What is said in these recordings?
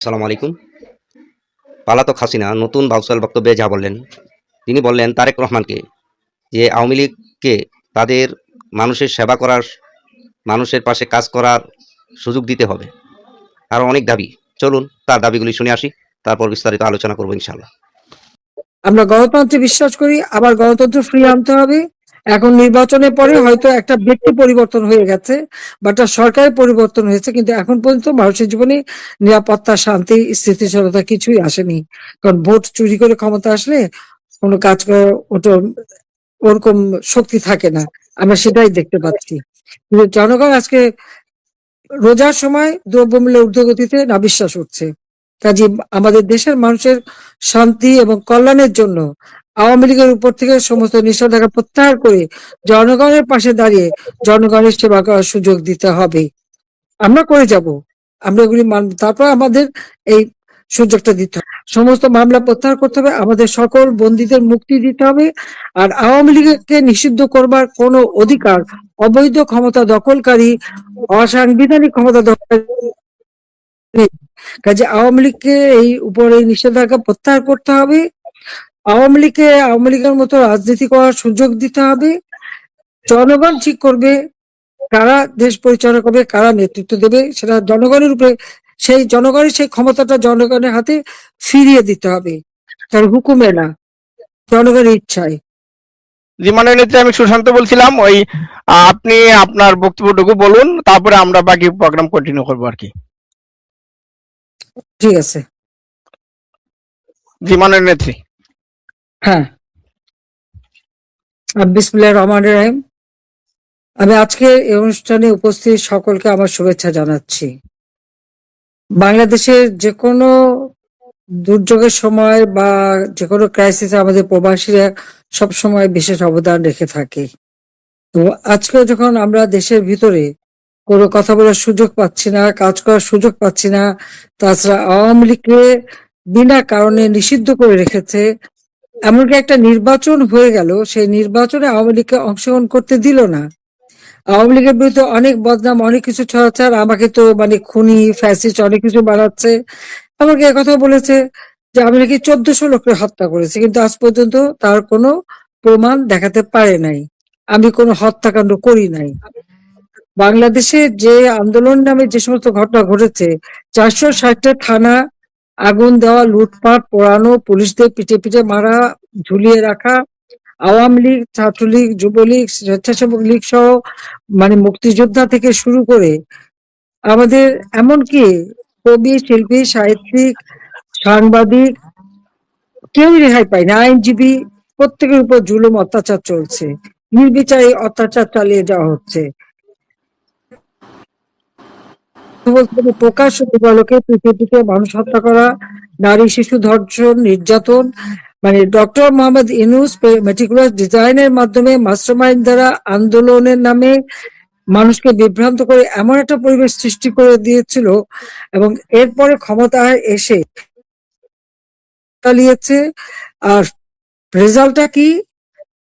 আসসালামু আলাইকুম। পলাতক হাসিনা নতুন ভার্চুয়াল বক্তব্যে যা বললেন, তিনি বললেন তারেক রহমানকে যে আওয়ামী লীগকে তাদের মানুষের সেবা করার, মানুষের পাশে কাজ করার সুযোগ দিতে হবে। আরও অনেক দাবি। চলুন তার দাবিগুলি শুনে আসি, তারপর বিস্তারিত আলোচনা করবো ইনশাআল্লাহ। আমরা গণতন্ত্রে বিশ্বাস করি, আবার গণতন্ত্র ফিরিয়ে আনতে হবে। এখন নির্বাচনের পরে হয়তো একটা ব্যক্তি পরিবর্তন হয়ে গেছে বা একটা সরকারের পরিবর্তন হয়েছে, কিন্তু এখন পর্যন্ত মানুষের জীবনে নিরাপত্তা, শান্তি, স্থিতিশীলতা কিছুই আসেনি। কারণ ভোট চুরি করে ক্ষমতা আসলে কোনো কাজ করার ওটা ওরকম শক্তি থাকে না। আমরা সেটাই দেখতে পাচ্ছি। কিন্তু জনগণ আজকে রোজার সময় দ্রব্যমূল্যের ঊর্ধ্বগতিতে নাভিশ্বাস উঠছে। কাজে আমাদের দেশের মানুষের শান্তি এবং কল্যাণের জন্য আওয়ামী লীগের উপর থেকে সমস্ত নিষেধাজ্ঞা প্রত্যাহার করে জনগণের পাশে দাঁড়িয়ে জনগণের সেবা করার সুযোগ দিতে হবে। আমরা করে যাব, আমরা এগুলি মানব, তারপর আমাদের এই সুযোগটা দিতে হবে। সমস্ত মামলা প্রত্যাহার করতে হবে, আমাদের সকল বন্দীদের মুক্তি দিতে হবে। আর আওয়ামী লীগকে নিষিদ্ধ করবার কোনো অধিকার অবৈধ ক্ষমতা দখলকারী, অসাংবিধানিক ক্ষমতা দখলকারী নেই। কাজে আওয়ামী লীগকে এই উপরে নিষেধাজ্ঞা প্রত্যাহার করতে হবে। আওয়ামী লীগের মতো রাজনীতি করার সুযোগ দিতে হবে। জনগণ ঠিক করবে কারা দেশ পরিচালনা করবে, কারা নেতৃত্ব দেবে, সেটা জনগণের উপরে। সেই জনগণের সেই ক্ষমতাটা জনগণের হাতে ফিরিয়ে দিতে হবে, তার হুকুমে না, জনগণের ইচ্ছায়। জি মাননীয় নেত্রী, আমি সুশান্ত বলছিলাম। ওই আপনি আপনার বক্তব্যটুকু বলুন, তারপরে আমরা বাকি প্রোগ্রাম কন্টিনিউ করবো আর কি। ঠিক আছে। জি মাননীয় নেত্রী। হ্যাঁ, বিসমিল্লাহির রহমানির রহিম। আমি আজকে এই অনুষ্ঠানে উপস্থিত সকলকে আমার শুভেচ্ছা জানাচ্ছি। বাংলাদেশের যে কোনো দুর্যোগের সময় বা যে কোনো ক্রাইসিসে আমাদের প্রবাসীরা সবসময় বিশেষ অবদান রেখে থাকে। তো আজকে যখন আমরা দেশের ভিতরে কোনো কথা বলার সুযোগ পাচ্ছি না, কাজ করার সুযোগ পাচ্ছি না, তাছাড়া আওয়ামী লীগকে বিনা কারণে নিষিদ্ধ করে রেখেছে, এমনকি একটা নির্বাচন হয়ে গেল, সেই নির্বাচনে আওয়ামী লীগকে অংশগ্রহণ করতে দিল না। আওয়ামী লীগের বিরুদ্ধে অনেক বদনাম, অনেক কিছু ছড়াচ্ছে, আর আমাকে তো মানে খুনি, ফ্যাসিস্ট অনেক কিছু বানাচ্ছে। আমাকে একথা বলেছে যে আমি নাকি 1400 লোককে হত্যা করেছি, কিন্তু আজ পর্যন্ত তার কোনো প্রমাণ দেখাতে পারে নাই। আমি কোনো হত্যাকাণ্ড করি নাই। বাংলাদেশে যে আন্দোলন নামে যে সমস্ত ঘটনা ঘটেছে, 460টা থানা আগুন দেওয়া, লুটপাট, পোড়ানো, পুলিশদের পিটে পিটে মারা, ঝুলিয়ে রাখা, আওয়ামী লীগ, ছাত্রলীগ, যুবলীগ, স্বেচ্ছাসেবক লীগ সহ মানে মুক্তিযোদ্ধা থেকে শুরু করে আমাদের এমনকি কবি, শিল্পী, সাহিত্যিক, সাংবাদিক কেউ রেহাই পায় না। আইনজীবী, প্রত্যেকের উপর জুলুম, অত্যাচার চলছে। নির্বিচারে অত্যাচার চালিয়ে যাওয়া হচ্ছে। প্রকাশ্য দিবালোকে পৃথিবীতে মানুষ হত্যা করা, নারী শিশু ধর্ষণ, নির্যাতন, মানে ডক্টর মোহাম্মদ ইউনূস মেটিকুলাস ডিজাইনের মাধ্যমে মাস্টারমাইন্ড দ্বারা আন্দোলনের নামে মানুষকে বিভ্রান্ত করে এমন একটা পরিবেশ সৃষ্টি করে দিয়েছিল, এবং এরপরে ক্ষমতায় এসে চালিয়েছে। আর রেজাল্টটা কি?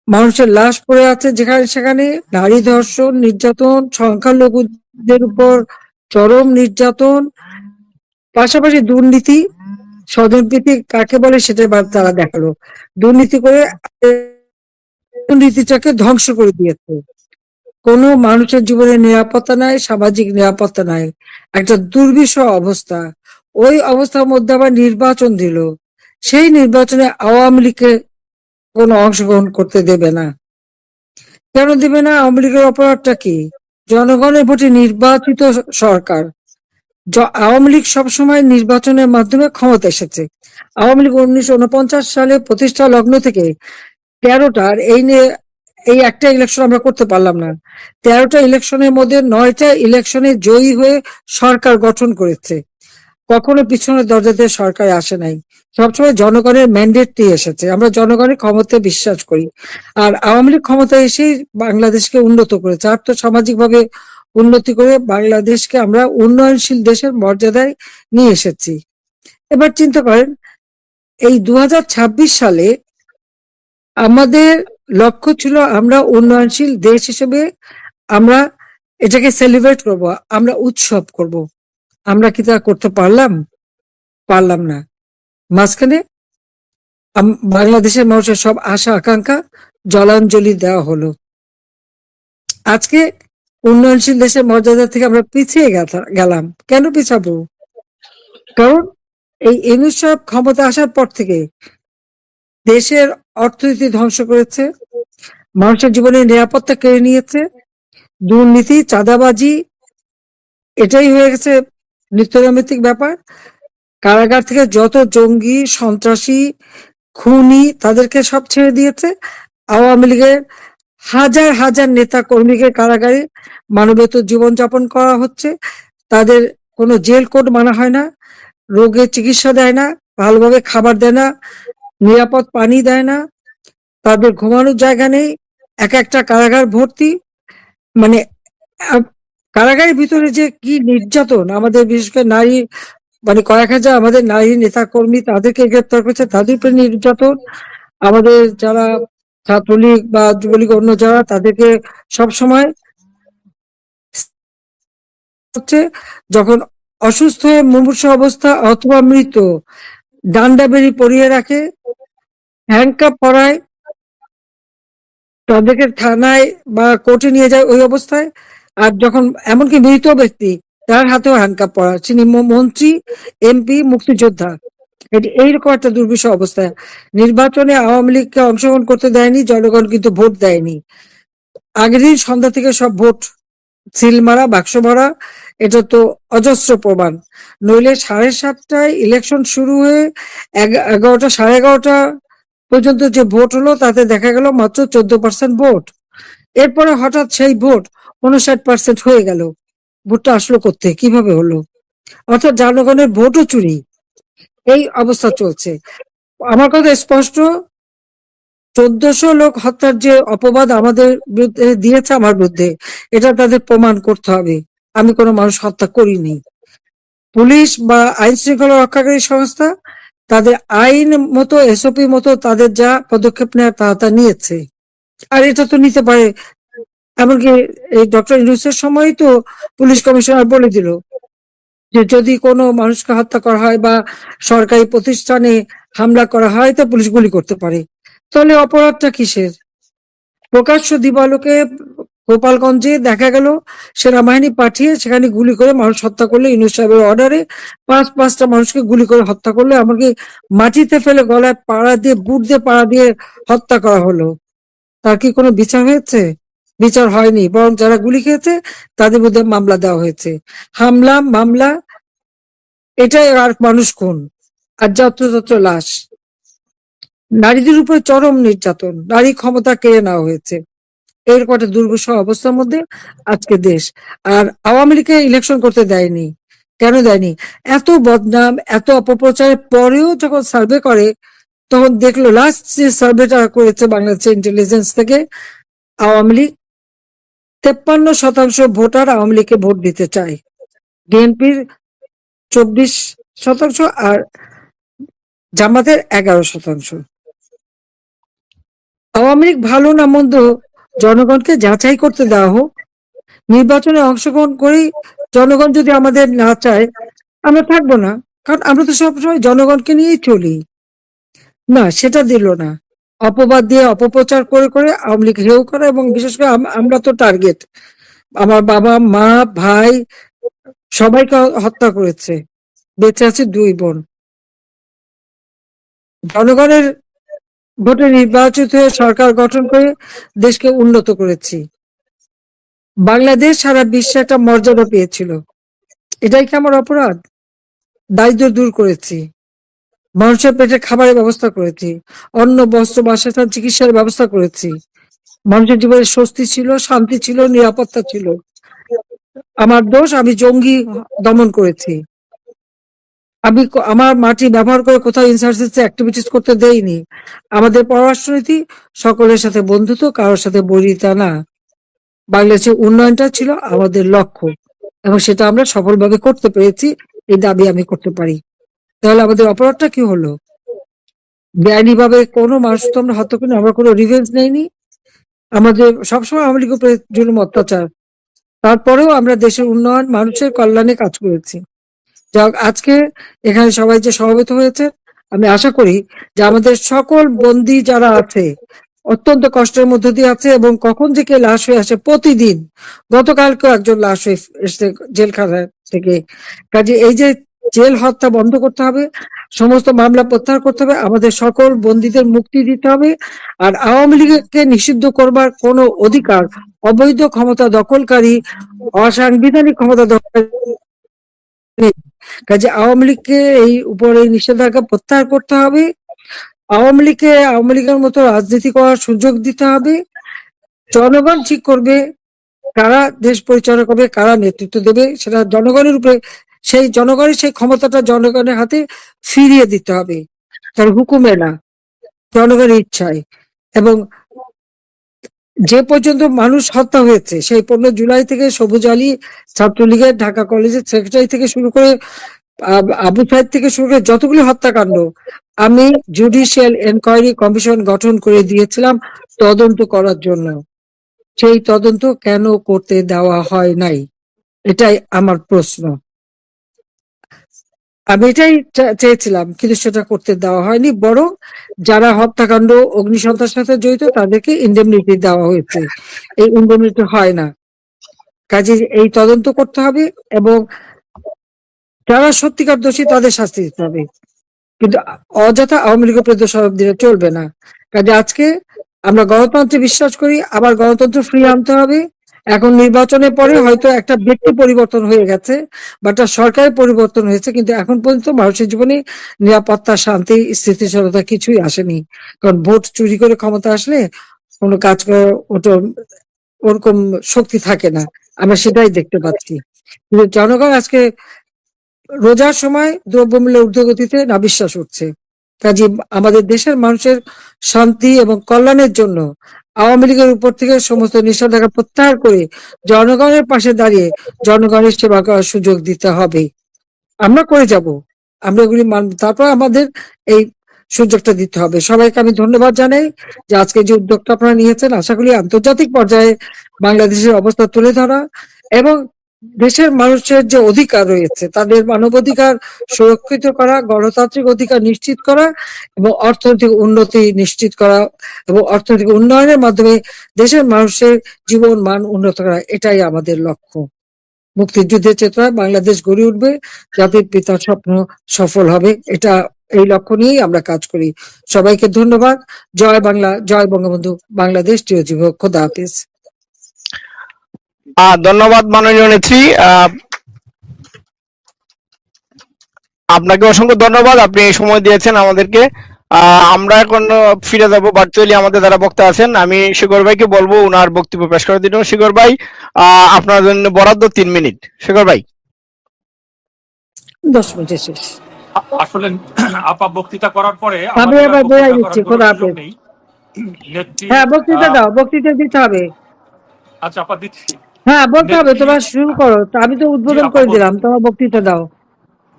মানুষের লাশ পড়ে আছে যেখানে সেখানে, নারী ধর্ষণ, নির্যাতন, সংখ্যালঘুদের উপর চরম নির্যাতন, পাশাপাশি দুর্নীতি। স্বজনপ্রীতি কাকে বলে সেটা এবার তারা দেখালো। দুর্নীতি করে দুর্নীতিটাকে ধ্বংস করে দিয়েছে। কোনো মানুষের জীবনে নিরাপত্তা নাই, সামাজিক নিরাপত্তা নাই, একটা দুর্বিষহ অবস্থা। ওই অবস্থার মধ্যে আবার নির্বাচন দিল, সেই নির্বাচনে আওয়ামী লীগকে কোনো অংশগ্রহণ করতে দেবে না। কেন দেবে না? আওয়ামী লীগের অপরাধটা কি? জনগণের ভোটে নির্বাচিত সরকার। আওয়ামী লীগ সবসময় নির্বাচনের মাধ্যমে ক্ষমতা এসেছে। আওয়ামী লীগ 1949 সালে প্রতিষ্ঠা লগ্ন থেকে 13টার এই নিয়ে এই একটা ইলেকশন আমরা করতে পারলাম না। 13টা ইলেকশনের মধ্যে 9টা ইলেকশনে জয়ী হয়ে সরকার গঠন করেছে। কখনো পিছনের দরজা দিয়ে সরকারে আসে নাই, সবসময় জনগণের ম্যান্ডেট দিয়ে এসেছে। আমরা জনগণের ক্ষমতায় বিশ্বাস করি। আর আওয়ামী লীগ ক্ষমতায় এসেই বাংলাদেশকে উন্নত করেছে, আর্থসামাজিক ভাবে উন্নতি করে বাংলাদেশকে আমরা উন্নয়নশীল দেশের মর্যাদায় নিয়ে এসেছি। এবার চিন্তা করেন, এই 2026 সালে আমাদের লক্ষ্য ছিল আমরা উন্নয়নশীল দেশ হিসেবে আমরা এটাকে সেলিব্রেট করব, আমরা উৎসব করব। আমরা কি তা করতে পারলাম? পারলাম না। মাঝখানে বাংলাদেশের মানুষের সব আশা আকাঙ্ক্ষা জলাঞ্জলি দেওয়া হলো। আজকে উন্নয়নশীল দেশের মর্যাদা থেকে আমরা পিছিয়ে গেলাম। কেন পিছাবো? কারণ এই ইউনূস সাহেব ক্ষমতা আসার পর থেকে দেশের অর্থনীতি ধ্বংস করেছে, মানুষের জীবনের নিরাপত্তা কেড়ে নিয়েছে, দুর্নীতি, চাঁদাবাজি এটাই হয়ে গেছে নিত্যনৈমিত্তিক ব্যাপার। কারাগার থেকে যত জঙ্গি, সন্ত্রাসী, খুনি তাদেরকে সব ছেড়ে দিয়েছে। আওয়ামী লীগের হাজার হাজার নেতা কর্মীকে কারাগারে মানবেতর জীবনযাপন করা হচ্ছে। তাদের কোনো জেল কোড মানা হয় না, রোগের চিকিৎসা দেয় না, ভালোভাবে খাবার দেয় না, নিরাপদ পানি দেয় না, তাদের ঘুমানোর জায়গা নেই। এক একটা কারাগার ভর্তি। মানে কারাগারের ভিতরে যে কি নির্যাতন, আমাদের বিশেষ করে নারী, মানে কয়েক হাজার আমাদের নারী নেতা কর্মী তাদেরকে গ্রেপ্তার করেছে, তাদের উপরে নির্যাতন। আমাদের যারা ছাত্রলীগ বা যুবলীগ অন্য যারা তাদেরকে সব সময় হচ্ছে যখন অসুস্থ হয়ে মুমূর্ষু অবস্থা অথবা মৃত ডান্ডা বেরি পরিয়ে রাখে, হ্যান্ডকাপ পরায়, তাদেরকে থানায় বা কোর্টে নিয়ে যায় ওই অবস্থায়। আর যখন এমনকি মৃত ব্যক্তি তার হাতেও হ্যান্ডকাপ পরা, তিনি মন্ত্রী, এমপি, মুক্তিযোদ্ধা, এইরকম একটা দুর্বিষহ অবস্থায়। নির্বাচনে আওয়ামী লীগকে অংশগ্রহণ করতে দেয়নি, জনগণ কিন্তু ভোট দেয়নি। আগের দিন সন্ধ্যা থেকে সব ভোট সিল মারা, বাক্স ভরা, এটা তো অজস্র প্রমাণ। নইলে 7:30টায় ইলেকশন শুরু হয়ে 11টা 11:30 পর্যন্ত যে ভোট হলো তাতে দেখা গেল মাত্র 14% ভোট। এরপরে হঠাৎ সেই ভোট 59% হয়ে গেল। ভোটটা আসলো কোত্থেকে, কিভাবে হলো? অর্থাৎ জনগণের ভোটও চুরি, এই অবস্থা চলছে। আমার কথা স্পষ্ট, 1400 লোক হত্যার যে অপবাদ আমাদের বিরুদ্ধে দিয়েছে, আমার বিরুদ্ধে, এটা তাদের প্রমাণ করতে হবে আমি কোনো মানুষ হত্যা করিনি। পুলিশ বা আইন শৃঙ্খলা রক্ষাকারী সংস্থা তাদের আইন মতো, এসওপি মতো তাদের যা পদক্ষেপ নেওয়ার তা নিয়েছে। আর এটা তো নিতে পারে, এমনকি এই ডক্টর ইউনূসের সময় তো পুলিশ কমিশনার বলে দিল যে যদি কোনো মানুষকে হত্যা করা হয় বা সরকারি প্রতিষ্ঠানে হামলা করা হয় তো পুলিশ গুলি করতে পারে। তাহলে অপরাধটা কিসের? প্রকাশ্য দিবালোকে গোপালগঞ্জে দেখা গেল সেনাবাহিনী পাঠিয়ে সেখানে গুলি করে মানুষ হত্যা করলে, ইউনূস সাহেবের অর্ডারে পাঁচটা মানুষকে গুলি করে হত্যা করলে, এমনকি মাটিতে ফেলে গলায় পাড়া দিয়ে, বুট দিয়ে পাড়া দিয়ে হত্যা করা হলো। তার কি কোনো বিচার হয়েছে? বিচার হয়নি, বরং যারা গুলি খেয়েছে তাদের মধ্যে মামলা দেওয়া হয়েছে। হামলা মামলা এটাই আর মানুষ খুন, আর যত্রতত্র লাশ। নারীদের উপরে চরম নির্যাতন, নারী ক্ষমতা কেড়ে নেওয়া হয়েছে। এরকম একটা দুর্বিষহ অবস্থার মধ্যে আজকে দেশ। আর আওয়ামী লীগকে ইলেকশন করতে দেয়নি। কেন দেয়নি? এত বদনাম, এত অপপ্রচারের পরেও যখন সার্ভে করে তখন দেখলো, লাস্ট যে সার্ভেটা করেছে বাংলাদেশের ইন্টেলিজেন্স থেকে, আওয়ামী লীগ 53% ভোটার আওয়ামী লীগকে ভোট দিতে চায়, বিএনপির 24% আর জামাতের 11%। আওয়ামী লীগ ভালো না মন্দ জনগণকে যাচাই করতে দেওয়া হোক। নির্বাচনে অংশগ্রহণ করেই জনগণ যদি আমাদের না চায় আমরা থাকবো না, কারণ আমরা তো সবসময় জনগণকে নিয়েই চলি। না, সেটা দিল না। অপবাদ দিয়ে অপপ্রচার করে করে আওয়ামী লীগ হেয় করা, এবং বিশেষ করে আমরা তো টার্গেট। আমার বাবা, মা, ভাই সবাইকে হত্যা করেছে, বেঁচে আছে 2 বোন। জনগণের ভোটে নির্বাচিত হয়ে সরকার গঠন করে দেশকে উন্নত করেছি। বাংলাদেশ সারা বিশ্বে একটা মর্যাদা পেয়েছিল। এটাই কি আমার অপরাধ? দারিদ্র দূর করেছি, মানুষের পেটে খাবারের ব্যবস্থা করেছি, অন্ন, বস্ত্র, বাসস্থান, চিকিৎসার ব্যবস্থা করেছি। মানুষের জীবনে স্বস্তি ছিল, শান্তি ছিল, নিরাপত্তা ছিল। আমার দোষ, আমি জঙ্গি দমন করেছি। আমি আমার মাটি ব্যবহার করে কোথাও ইনসার্জেন্সি অ্যাক্টিভিটিস করতে দেইনি। আমাদের পররাষ্ট্রনীতি সকলের সাথে বন্ধুত্ব, কারোর সাথে বৈরিতা না। বাংলাদেশের উন্নয়নটা ছিল আমাদের লক্ষ্য, এবং সেটা আমরা সফলভাবে করতে পেরেছি, এই দাবি আমি করতে পারি। তাহলে আমাদের অপরাধটা কি হলো? বেআইনি ভাবে কোনো মানুষ তো আমরা হত্যা করিনি, আমরা কোনো রিভেঞ্জ নেইনি। আমাদের সবসময় আওয়ামী লীগের উপরে জুলুম অত্যাচার, তারপরেও আমরা দেশের উন্নয়ন, মানুষের কল্যাণে কাজ করেছি। যাক, আজকে এখানে সবাই যে সমবেত হয়েছে, আমি আশা করি যে আমাদের সকল বন্দী যারা আছে অত্যন্ত কষ্টের মধ্য দিয়ে আছে, এবং কখন থেকে লাশ হয়ে আসে প্রতিদিন। গতকালকেও একজন লাশ হয়ে এসছে জেলখানা থেকে। কাজে এই যে জেল হত্যা বন্ধ করতে হবে, সমস্ত মামলা প্রত্যাহার করতে হবে, আমাদের সকল বন্দীদের মুক্তি দিতে হবে। আর আওয়ামী লীগকে নিষিদ্ধ করবার কোনো অধিকার অবৈধ ক্ষমতা দখলকারী, অসাংবিধানিক ক্ষমতা দখলকারী নেই। কাজে আওয়ামী লীগকে এই উপরে নিষেধাজ্ঞা প্রত্যাহার করতে হবে। আওয়ামী লীগের মতো রাজনীতি করার সুযোগ দিতে হবে। জনগণ ঠিক করবে কারা দেশ পরিচালনা করবে, কারা নেতৃত্ব দেবে, সেটা জনগণের উপরে। সেই জনগণের সেই ক্ষমতাটা জনগণের হাতে ফিরিয়ে দিতে হবে, তার হুকুমে না, জনগণের ইচ্ছায়। এবং যে পর্যন্ত মানুষ হত্যা হয়েছে, সেই 15 জুলাই থেকে সবুজ আলী ছাত্রলীগের ঢাকা কলেজের সেক্রেটারি থেকে শুরু করে আবু সাইদ থেকে শুরু করে যতগুলি হত্যাকাণ্ড, আমি জুডিশিয়াল এনকোয়ারি কমিশন গঠন করে দিয়েছিলাম তদন্ত করার জন্য। সেই তদন্ত কেন করতে দেওয়া হয় নাই, এটাই আমার প্রশ্ন। আমি এটাই চেয়েছিলাম, কিন্তু সেটা করতে দেওয়া হয়নি। বরং যারা হত্যাকাণ্ড, অগ্নিসন্ত্রাসের সাথে জড়িত তাদেরকে ইন্ডেমনিটি দেওয়া হয়েছে। এই ইন্ডেমনিটি হয় না। কাজে এই তদন্ত করতে হবে, এবং যারা সত্যিকার দোষী তাদের শাস্তি দিতে হবে, কিন্তু অযথা আওয়ামী লীগের প্রতি দোষারোপ দিলে চলবে না। কাজে আজকে আমরা গণতন্ত্রে বিশ্বাস করি, আবার গণতন্ত্র ফিরিয়ে আনতে হবে। এখন নির্বাচনের পরে হয়তো একটা ব্যক্তি পরিবর্তন হয়ে গেছে, বা একটা সরকারের পরিবর্তন হয়েছে, কিন্তু এখন পর্যন্ত মানুষের জীবনে নিরাপত্তা, শান্তি, স্থিতিশীলতা কিছুই আসেনি। কারণ ভোট চুরি করে ক্ষমতা আসলে কোনো কাজ করার ওরকম শক্তি থাকে না, আমরা সেটাই দেখতে পাচ্ছি। কিন্তু জনগণ আজকে রোজার সময় দ্রব্যমূল্যের ঊর্ধ্বগতিতে নাভিশ্বাস উঠছে। কাজে আমাদের দেশের মানুষের শান্তি এবং কল্যাণের জন্য আওয়ামী লীগের উপর থেকে সমস্ত নিষেধাজ্ঞা প্রত্যাহার করে জনগণের পাশে দাঁড়িয়ে জনগণের সেবা করার সুযোগ দিতে হবে। আমরা করে যাব, আমরা এগুলি মানব, তারপর আমাদের এই সুযোগটা দিতে হবে। সবাইকে আমি ধন্যবাদ জানাই যে আজকে যে উদ্যোগটা আপনারা নিয়েছেন, আশা করি আন্তর্জাতিক পর্যায়ে বাংলাদেশের অবস্থা তুলে ধরা এবং দেশের মানুষের যে অধিকার রয়েছে তাদের মানবাধিকার সুরক্ষিত করা, গণতান্ত্রিক অধিকার নিশ্চিত করা এবং অর্থনৈতিক উন্নতি নিশ্চিত করা এবং অর্থনৈতিক উন্নয়নের মাধ্যমে দেশের মানুষের জীবন মান উন্নত করা, এটাই আমাদের লক্ষ্য। মুক্তিযুদ্ধের চেতনায় বাংলাদেশ গড়ে উঠবে, জাতির পিতার স্বপ্ন সফল হবে, এটা এই লক্ষ্য নিয়েই আমরা কাজ করি। সবাইকে ধন্যবাদ। জয় বাংলা, জয় বঙ্গবন্ধু, বাংলাদেশ চিরজীবী হোক। খোদা হাফিজ। ধন্যবাদ মাননীয় নেত্রী, আপনাকে অসংখ্য ধন্যবাদ, আপনি এই সময় দিয়েছেন আমাদেরকে। আমরা এখন ফিরে যাব ভার্চুয়ালি আমাদের যারা বক্তা আছেন। আমি শিকর ভাইকে বলবো ওনার বক্তব্য পেশ করার জন্য। শিকর ভাই, আপনার জন্য বরাদ্দ 3 মিনিট। শিকর ভাই। 10 মিনিটে শেষ। আসলে আপা বক্তৃতা করার পরে আমি আমাদের আর এবার বলে বক্তৃতা দিচ্ছি। করার কোনো খোদা সুযোগ হাফিজ। নেই। নেত্রী হ্যাঁ, বক্তৃতা দাও, বক্তৃতা দিতে হবে। আচ্ছা আপা দিচ্ছি। হ্যাঁ, বলতে হবে, নেত্রী তোমার শুরু করো। তো আমি তো জি উদ্বোধন আপা করে বলছি। দিলাম, তোমার বক্তৃতা দাও।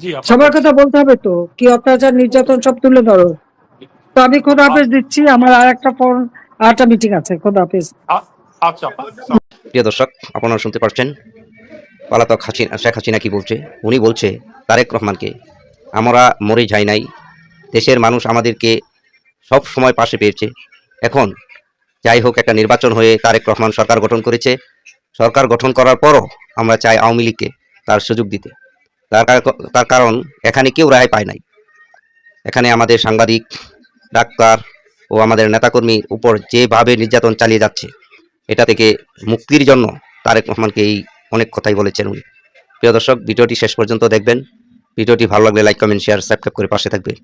জি আপা সবার বলছি। কথা বলতে হবে তো, কি অত্যাচার নির্যাতন সব তুলে ধরো। তো আমি খোদা হাফেজ দিচ্ছি, আমার আর একটা ফোন, আর একটা মিটিং আছে। খোদা হাফেজ। আচ্ছা আপা। প্রিয় দর্শক, আপনারা শুনতে পাচ্ছেন পলাতক শেখ হাসিনা কি বলছে। উনি বলছে তারেক রহমানকে, আমরা মরে যাই নাই, দেশের মানুষ আমাদেরকে সব সময় পাশে পেয়েছে। এখন যাই হোক, একটা নির্বাচন হয়ে তারেক রহমান সরকার গঠন করেছে। সরকার গঠন করার পরও আমরা চাই আওয়ামী লীগকে তার সুযোগ দিতে। তার কারণ এখানে কেউ রেহাই পায় নাই। এখানে আমাদের সাংবাদিক, ডাক্তার ও আমাদের নেতাকর্মীর উপর যেভাবে নির্যাতন চালিয়ে যাচ্ছে, এটা থেকে মুক্তির জন্য তারেক রহমানকে এই অনেক কথাই বলেছেন উনি। প্রিয় দর্শক, ভিডিওটি শেষ পর্যন্ত দেখবেন। ভিডিওটি ভালো লাগলে লাইক, কমেন্ট, শেয়ার, সাবস্ক্রাইব করে পাশে থাকবেন।